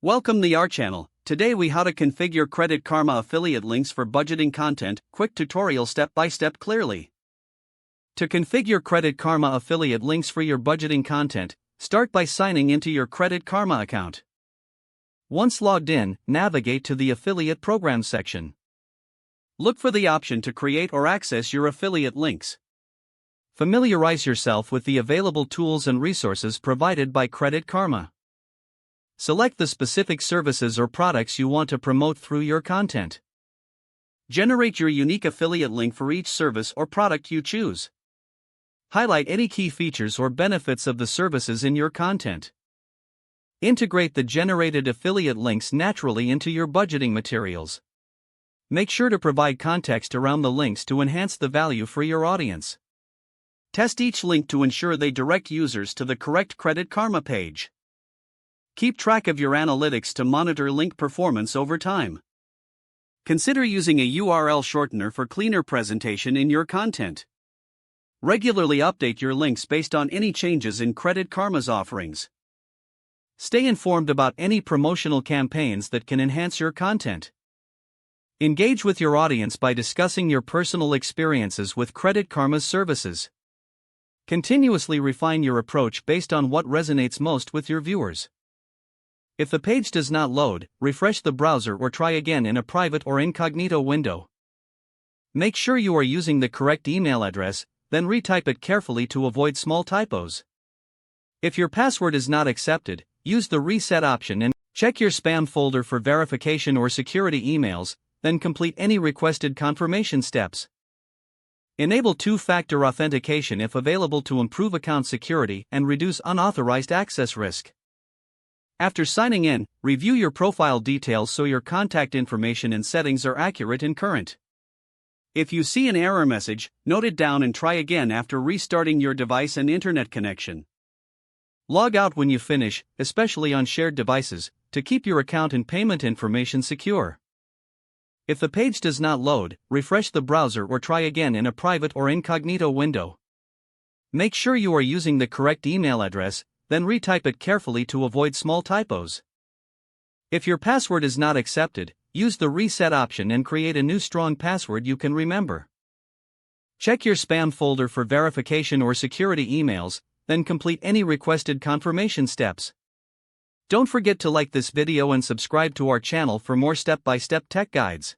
Welcome to our channel. Today we how to configure Credit Karma affiliate links for budgeting content, quick tutorial step by step clearly. To configure Credit Karma affiliate links for your budgeting content, start by signing into your Credit Karma account. Once logged in, navigate to the affiliate program section. Look for the option to create or access your affiliate links. Familiarize yourself with the available tools and resources provided by Credit Karma. Select the specific services or products you want to promote through your content. Generate your unique affiliate link for each service or product you choose. Highlight any key features or benefits of the services in your content. Integrate the generated affiliate links naturally into your budgeting materials. Make sure to provide context around the links to enhance the value for your audience. Test each link to ensure they direct users to the correct Credit Karma page. Keep track of your analytics to monitor link performance over time. Consider using a URL shortener for cleaner presentation in your content. Regularly update your links based on any changes in Credit Karma's offerings. Stay informed about any promotional campaigns that can enhance your content. Engage with your audience by discussing your personal experiences with Credit Karma's services. Continuously refine your approach based on what resonates most with your viewers. If the page does not load, refresh the browser or try again in a private or incognito window. Make sure you are using the correct email address, then retype it carefully to avoid small typos. If your password is not accepted, use the reset option and check your spam folder for verification or security emails, then complete any requested confirmation steps. Enable two-factor authentication if available to improve account security and reduce unauthorized access risk. After signing in, review your profile details so your contact information and settings are accurate and current. If you see an error message, note it down and try again after restarting your device and internet connection. Log out when you finish, especially on shared devices, to keep your account and payment information secure. If the page does not load, refresh the browser or try again in a private or incognito window. Make sure you are using the correct email address, then retype it carefully to avoid small typos. If your password is not accepted, use the reset option and create a new strong password you can remember. Check your spam folder for verification or security emails, then complete any requested confirmation steps. Don't forget to like this video and subscribe to our channel for more step-by-step tech guides.